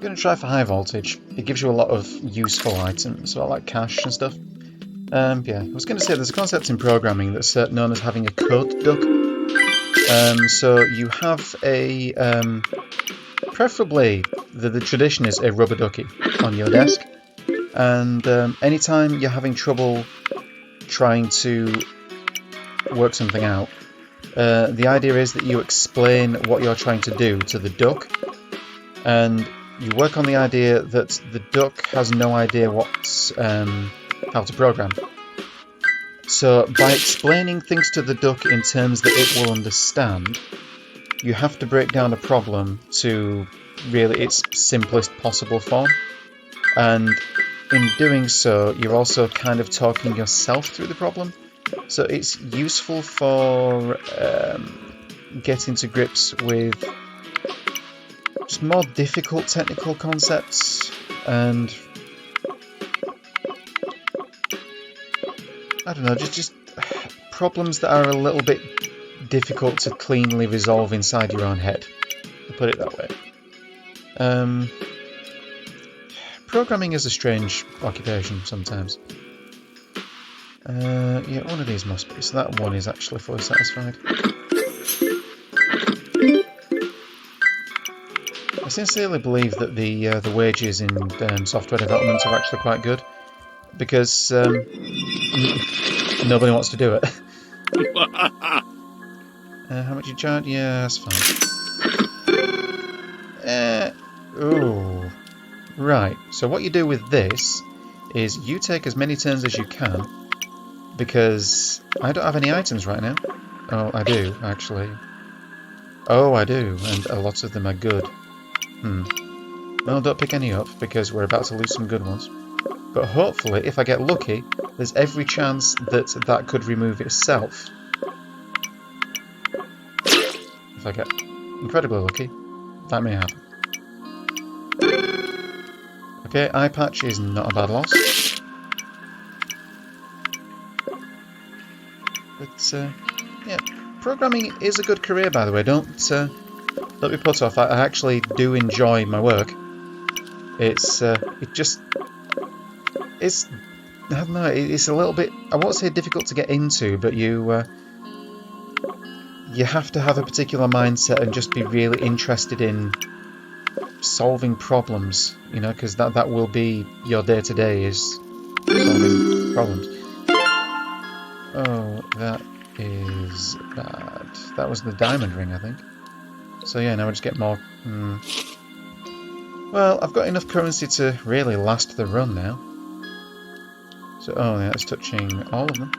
going to try for high voltage. It gives you a lot of useful items, well, like cash and stuff. Yeah, I was going to say there's a concept in programming that's known as having a code duck. So you have a, preferably, the tradition is a rubber ducky on your desk. And anytime you're having trouble trying to work something out, the idea is that you explain what you're trying to do to the duck, and you work on the idea that the duck has no idea how to program. So by explaining things to the duck in terms that it will understand, you have to break down a problem to really its simplest possible form. And in doing so, you're also kind of talking yourself through the problem. So it's useful for getting to grips with just more difficult technical concepts, and I don't know, just problems that are a little bit difficult to cleanly resolve inside your own head. I'll put it that way. Programming is a strange occupation sometimes. Yeah, one of these must be. So that one is actually fully satisfied. I sincerely believe that the wages in software development are actually quite good, because nobody wants to do it. How much you charge? Yeah, that's fine. Ooh. Right, so what you do with this is you take as many turns as you can, because I don't have any items right now. Oh, I do, actually. Oh, I do, and a lot of them are good. Well, don't pick any up, because we're about to lose some good ones. But hopefully, if I get lucky, there's every chance that that could remove itself. If I get incredibly lucky, that may happen. Okay, eye patch is not a bad loss. But, yeah, programming is a good career, by the way. Don't be put off. I actually do enjoy my work. It's, I don't know, it's a little bit, I won't say difficult to get into, but you have to have a particular mindset and just be really interested in solving problems, you know, because that will be your day-to-day, is solving problems. Oh, that is bad. That was the diamond ring, I think. So yeah, now we just get more. Well, I've got enough currency to really last the run now. So, oh yeah, it's touching all of them.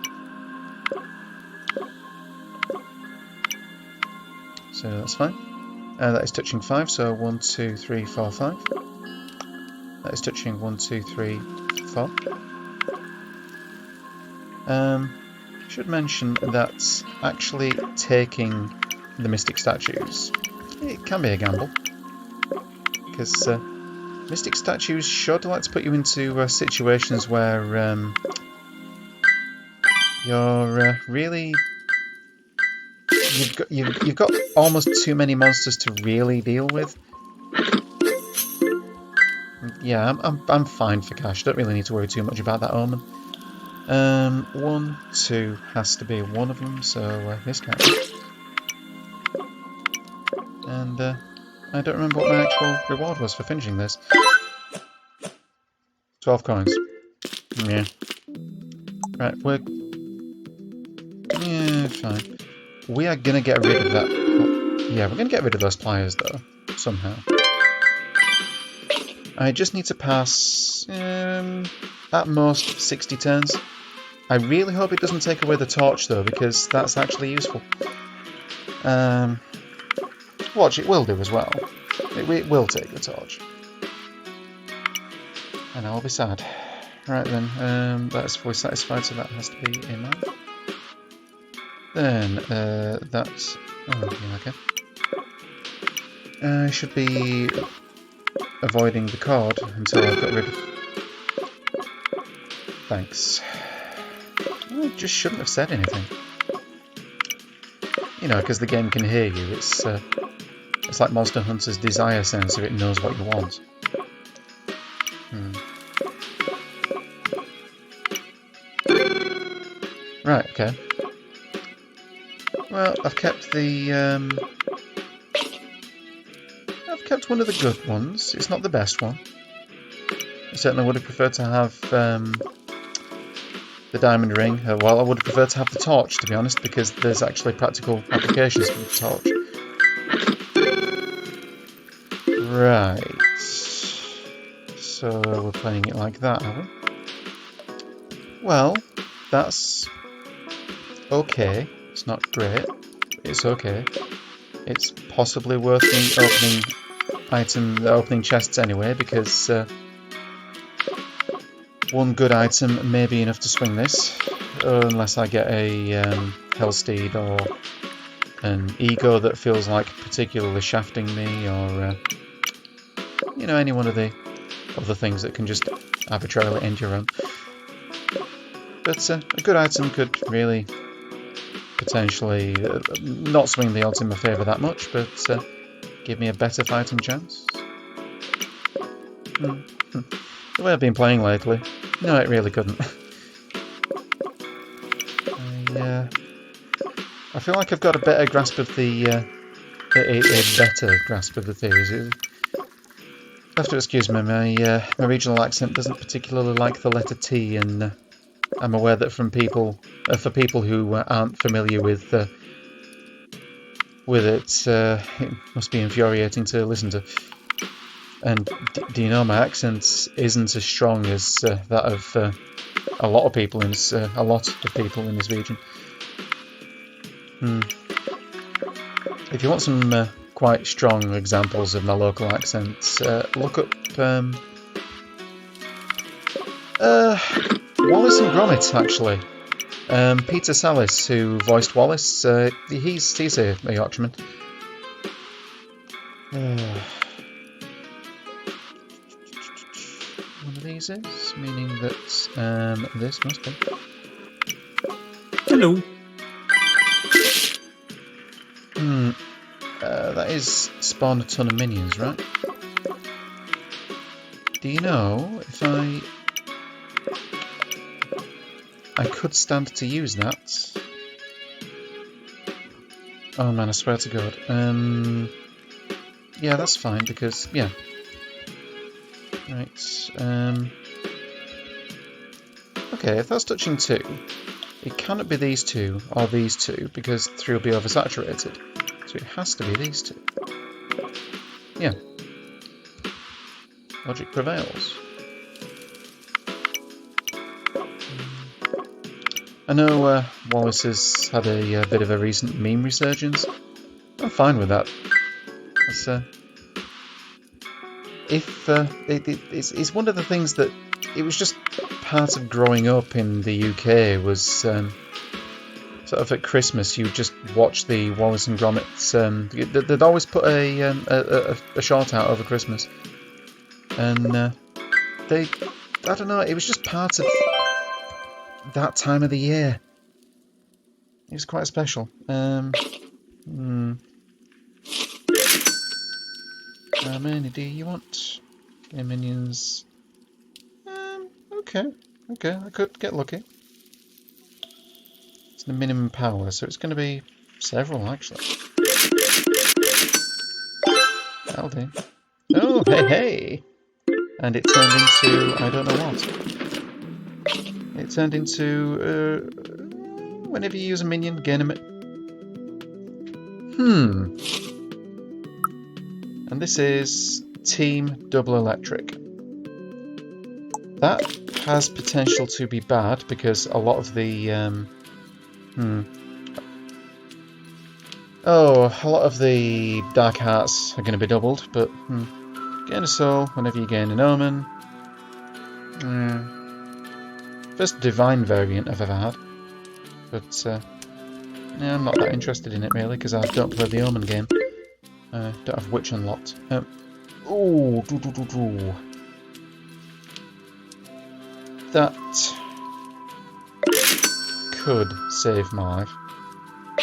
So that's fine. That is touching 5, so 1, 2, 3, 4, 5. That is touching 1, 2, 3, 4. Should mention that actually taking the Mystic Statues, it can be a gamble, because Mystic Statues sure do like to put you into situations where you're really... You've got almost too many monsters to really deal with. Yeah, I'm fine for cash. Don't really need to worry too much about that omen. 1, 2 has to be one of them, so this can't be. And I don't remember what my actual reward was for finishing this. 12 coins. Yeah. Right, yeah, fine. We are gonna get rid of that. Yeah, we're gonna get rid of those pliers though, somehow. I just need to pass at most 60 turns. I really hope it doesn't take away the torch though, because that's actually useful. Watch, it will do as well. It will take the torch. And I'll be sad. Right then, that's fully satisfied, so that has to be in that. Then, that's... Oh, yeah, okay. I should be avoiding the cord until I've got rid of... Thanks. I just shouldn't have said anything. You know, because the game can hear you. It's like Monster Hunter's desire sensor, it knows what you want. Right, okay. Well, I've kept the... I've kept one of the good ones. It's not the best one. I certainly would have preferred to have the diamond ring. Well, I would have preferred to have the torch, to be honest, because there's actually practical applications for the torch. Right. So we're playing it like that, are we? Well, that's okay. It's not great. It's okay. It's possibly worth me opening chests anyway, because one good item may be enough to swing this, unless I get a Hellsteed or an ego that feels like particularly shafting me, or you know, any one of the other things that can just arbitrarily end your run. But a good item could really potentially not swing the odds in my favour that much, but give me a better fighting chance. The way I've been playing lately, no, it really couldn't. I feel like I've got a better grasp of the a better grasp of the theories. You have to excuse me, my regional accent doesn't particularly like the letter T, and I'm aware that for people who aren't familiar with it, it must be infuriating to listen to. And do you know, my accent isn't as strong as that of a lot of people in this region. If you want some quite strong examples of my local accents, look up Wallace and Gromit, actually. Peter Sallis, who voiced Wallace, he's a Yorkshireman. One of these is, meaning that this must be. Hello. That is spawn a ton of minions, right? Do you know if I could stand to use that? Oh man, I swear to God. Yeah, that's fine, because, yeah. Right, okay, if that's touching 2, it cannot be these two, or these two, because 3 will be oversaturated. So it has to be these two. Yeah. Logic prevails. I know Wallace has had a bit of a recent meme resurgence. I'm fine with that. It's one of the things that it was just part of growing up in the UK was sort of at Christmas you just watch the Wallace and Gromit. They'd always put a short out over Christmas, and I don't know, it was just part of that time of the year. It was quite special. How many do you want? Game minions. Okay, I could get lucky. It's the minimum power, so it's going to be several, actually. That'll do. Oh, hey! And it turned into, I don't know what. It turned into, whenever you use a minion, gain a And this is Team Double Electric. That has potential to be bad, because a lot of the, a lot of the Dark Hearts are going to be doubled, but, gain a soul whenever you gain an omen. First Divine variant I've ever had, but yeah, I'm not that interested in it really, because I don't play the Omen game. Don't have Witch unlocked. That could save my life.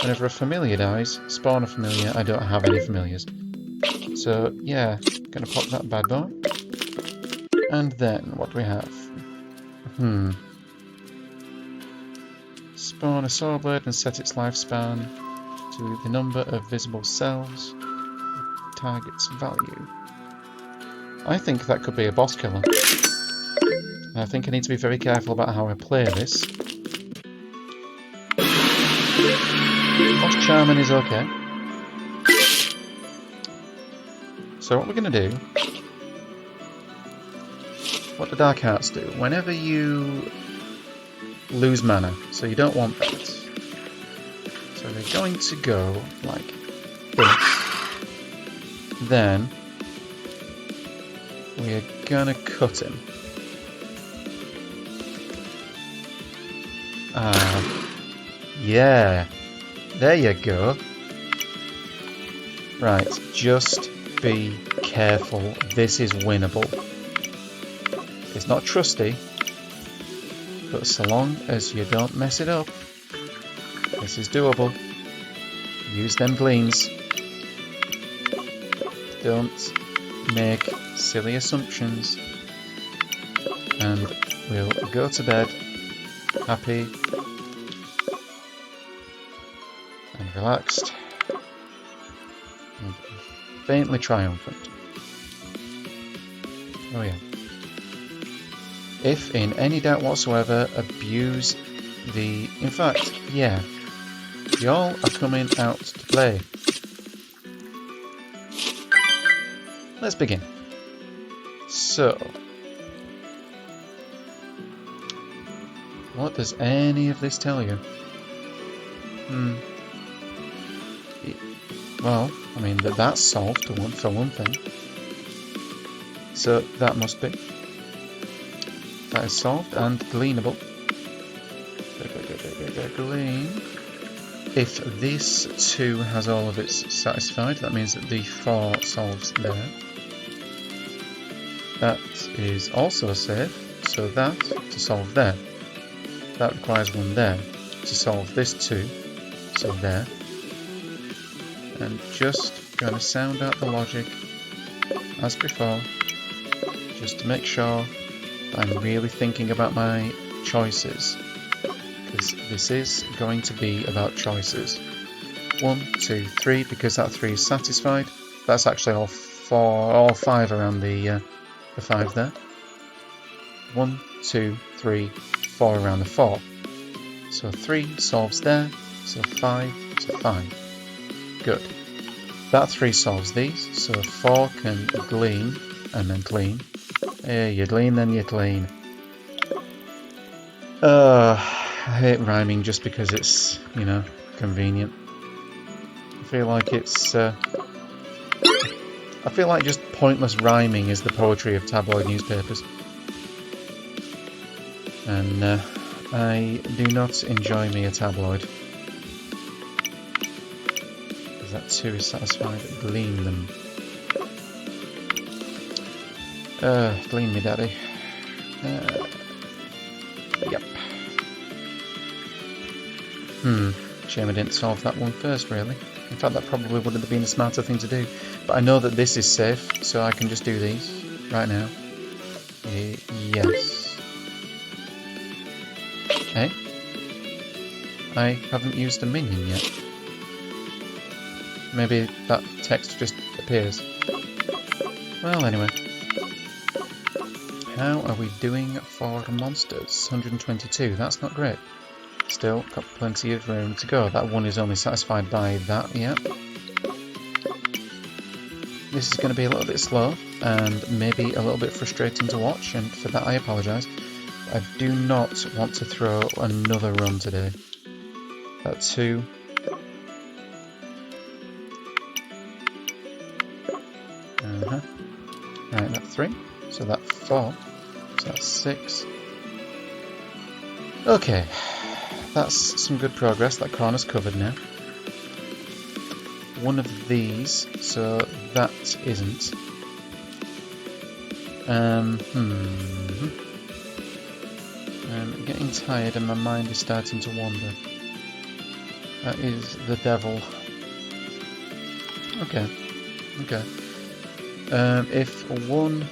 Whenever a familiar dies, spawn a familiar. I don't have any familiars. So yeah, gonna pop that bad boy. And then, what do we have? Spawn a saw blade and set its lifespan to the number of visible cells. Target's value. I think that could be a boss killer. I think I need to be very careful about how I play this. Boss charming is okay. So what we're going to do... What do Dark Hearts do? Whenever you lose mana, so you don't want that. So they're going to go like this. Then we're going to cut him. Yeah. There you go. Right, just be careful. This is winnable. It's not trusty, but so long as you don't mess it up, this is doable. Use them gleans. Don't make silly assumptions. And we'll go to bed happy and relaxed and faintly triumphant. Oh yeah. If in any doubt whatsoever, abuse the... In fact, yeah. Y'all are coming out to play. Let's begin. So... What does any of this tell you? Well, I mean, that's solved for one thing. So that must be. That is solved and gleanable. Glean. If this 2 has all of its satisfied, that means that the 4 solves there. That is also safe, so that to solve there. That requires 1 there to solve this 2, so there. And just going to sound out the logic as before, just to make sure I'm really thinking about my choices, because this is going to be about choices. 1, 2, 3, because that 3 is satisfied. That's actually all 5 around the 5 there. 1, 2, 3, 4 around the 4. So 3 solves there, so 5 to 5. Good. That 3 solves these, so 4 can glean and then clean. You glean, then you clean. I hate rhyming just because it's, you know, convenient. I feel like it's... I feel like just pointless rhyming is the poetry of tabloid newspapers. And I do not enjoy me a tabloid. Because that 2 is satisfied. Glean them. Glean me, daddy. Yep. Shame I didn't solve that one first, really. In fact, that probably would have been a smarter thing to do. But I know that this is safe, so I can just do these right now. Yes. Hey? I haven't used a minion yet. Maybe that text just appears. Well, anyway. How are we doing for monsters? 122, that's not great. Still got plenty of room to go. That 1 is only satisfied by that, yeah. This is going to be a little bit slow and maybe a little bit frustrating to watch, and for that I apologise. I do not want to throw another run today. That 2. Right, that 3. So that 4. So that's 6. Okay. That's some good progress. That corner's covered now. One of these, so that isn't. I'm getting tired and my mind is starting to wander. That is the devil. Okay. Okay. If 1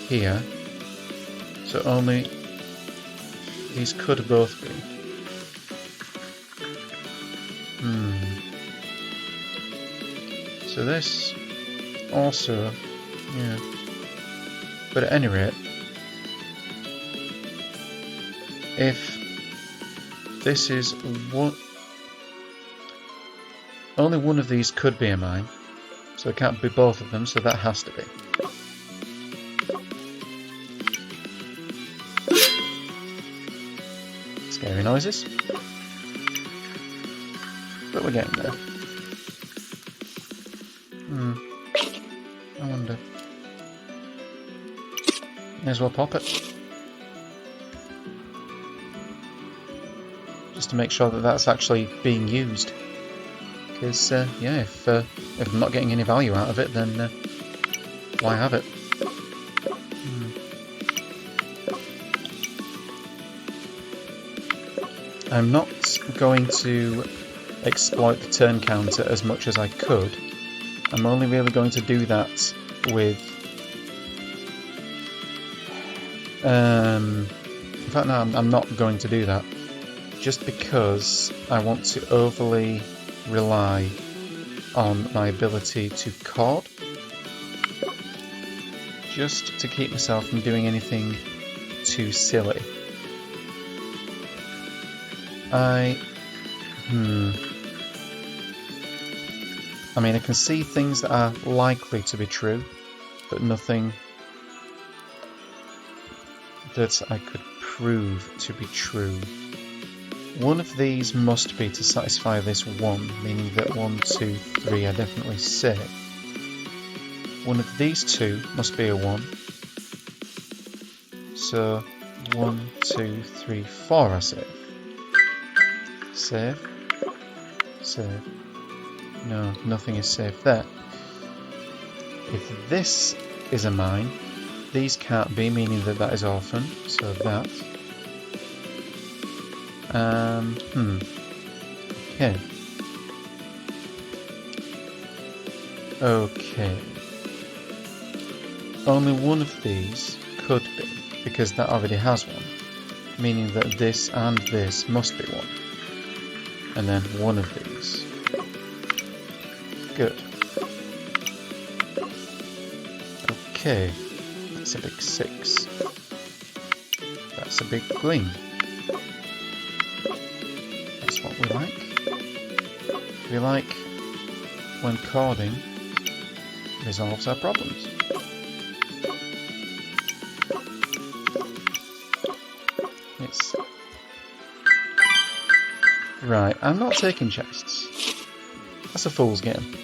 here. So only these could both be. So this also, yeah. But at any rate, if this is one, only one of these could be a mine, so it can't be both of them, so that has to be. Scary noises, but we're getting there. I wonder. May as well pop it. Just to make sure that that's actually being used. Because, yeah, if I'm not getting any value out of it, then why have it? I'm not going to exploit the turn counter as much as I could. I'm only really going to do that with... in fact, no, I'm not going to do that. Just because I want to overly rely on my ability to cord. Just to keep myself from doing anything too silly. I mean, I can see things that are likely to be true, but nothing that I could prove to be true. One of these must be to satisfy this one, meaning that 1, 2, 3 are definitely safe. One of these two must be a 1. So 1, 2, 3, 4 are safe. Safe. Safe. No, nothing is safe there. If this is a mine, these can't be, meaning that that is orphan, so that. Okay. Okay. Only one of these could be, because that already has one, meaning that this and this must be one. And then one of these. Good. Okay, that's a big 6. That's a big green. That's what we like. We like when cording resolves our problems. It's... Right, I'm not taking chests. That's a fool's game.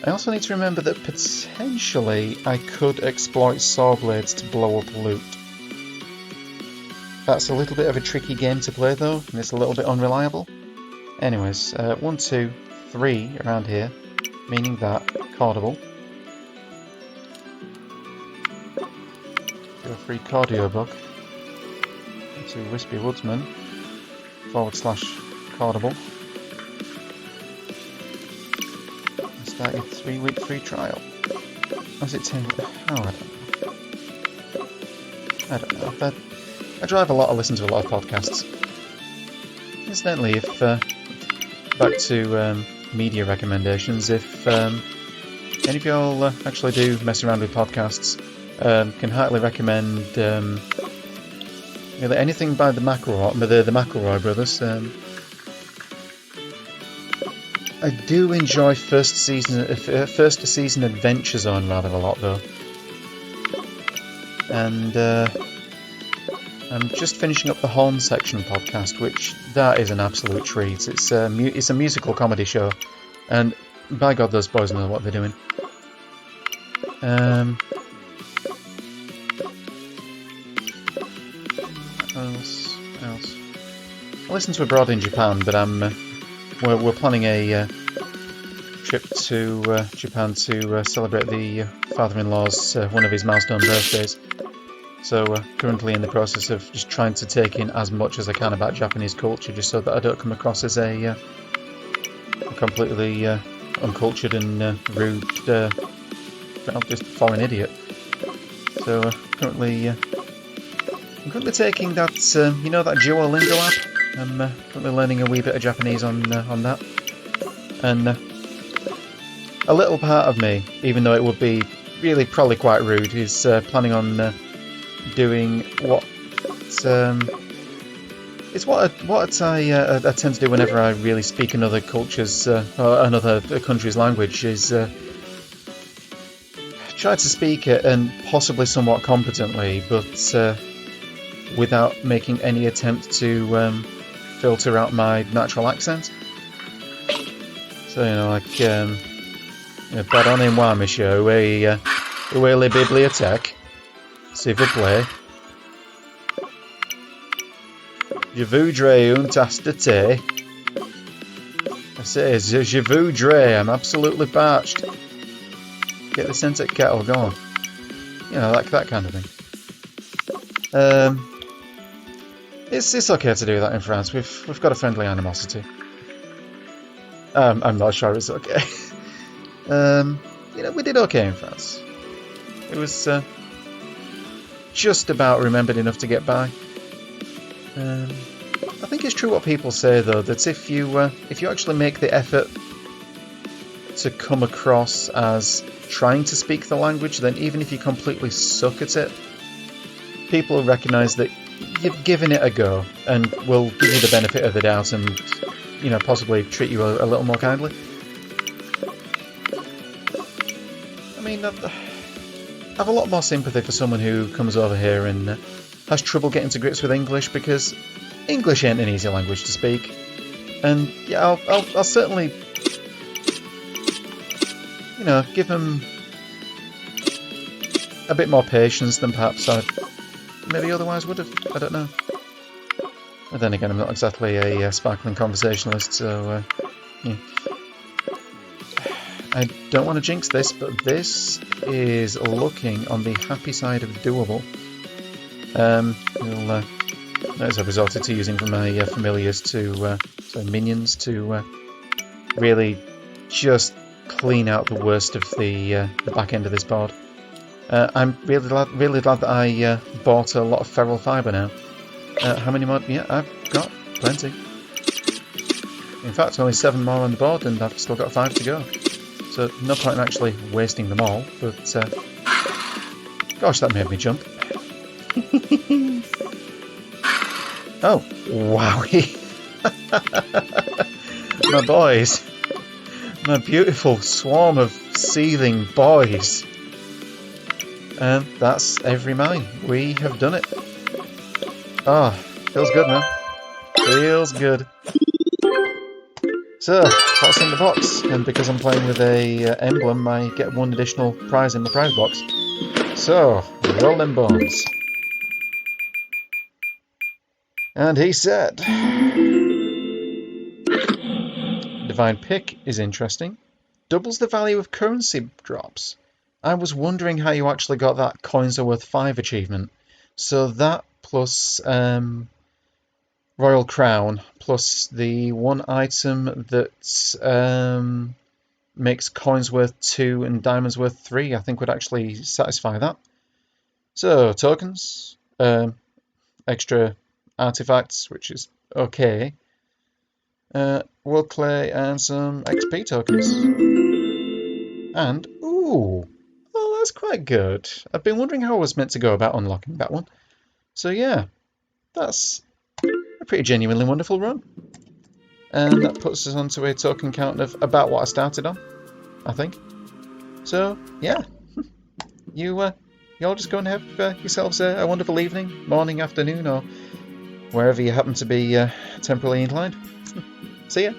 I also need to remember that potentially I could exploit saw blades to blow up loot. That's a little bit of a tricky game to play though, and it's a little bit unreliable. Anyways, 1, 2, 3 around here, meaning that cordable. Do a free cardio book to Wispy Woodsman / cordable. Start your 3-week free trial. Or is it 10? Oh, I don't know. I drive a lot, I listen to a lot of podcasts. Incidentally, if back to media recommendations, if any of y'all actually do mess around with podcasts, can heartily recommend really anything by the McElroy brothers. I do enjoy first season Adventure Zone rather a lot though, and I'm just finishing up the Horn Section podcast, which that is an absolute treat. It's a musical comedy show, and by God, those boys know what they're doing. Else. I listen to Abroad in Japan, but we're planning a trip to Japan to celebrate the father-in-law's one of his milestone birthdays. So currently in the process of just trying to take in as much as I can about Japanese culture, just so that I don't come across as a completely uncultured and rude, just foreign idiot. So I'm currently taking that, you know, that Duolingo app. I'm currently learning a wee bit of Japanese on that, and a little part of me, even though it would be really probably quite rude, is planning on doing what it's what I tend to do whenever I really speak another culture's or another country's language, is try to speak it, and possibly somewhat competently, but without making any attempt to filter out my natural accent. So, you know, like, pardonnez-moi, monsieur, où est la bibliothèque, s'il vous plaît? Je voudrais une tasse de thé. I say, je voudrais, I'm absolutely parched. Get the scented kettle going. You know, that kind of thing. It's okay to do that in France. We've got a friendly animosity. I'm not sure it's okay. You know, we did okay in France. It was just about remembered enough to get by. I think it's true what people say, though, that if you actually make the effort to come across as trying to speak the language, then even if you completely suck at it, people will recognise that you've given it a go and will give you the benefit of the doubt and, you know, possibly treat you a little more kindly. I mean, I have a lot more sympathy for someone who comes over here and has trouble getting to grips with English, because English ain't an easy language to speak. And yeah, I'll certainly, you know, give them a bit more patience than perhaps I maybe otherwise would have. I don't know. But then again, I'm not exactly a sparkling conversationalist, so yeah. I don't want to jinx this, but this is looking on the happy side of doable. As I've resorted to using my familiars minions to really just clean out the worst of the back end of this board. I'm really glad that I bought a lot of feral fibre now. How many more? Yeah, I've got plenty. In fact, only 7 more on the board, and I've still got 5 to go. So no point in actually wasting them all. But gosh, that made me jump. Oh, wowie! My boys, my beautiful swarm of seething boys. And that's every mine. We have done it. Oh, feels good, man. Feels good. So, what's in the box? And because I'm playing with a emblem, I get 1 additional prize in the prize box. So, roll them bones. And he said, Divine Pick is interesting. Doubles the value of currency drops. I was wondering how you actually got that coins are worth 5 achievement. So that plus Royal Crown plus the 1 item that makes coins worth 2 and diamonds worth 3, I think would actually satisfy that. So tokens, extra artifacts, which is okay. World clay and some XP tokens. And ooh, oh, that's quite good. I've been wondering how I was meant to go about unlocking that one. So yeah, that's a pretty genuinely wonderful run. And that puts us onto a token count of about what I started on, I think. So yeah, you all just go and have yourselves a wonderful evening, morning, afternoon, or wherever you happen to be temporarily inclined. See ya.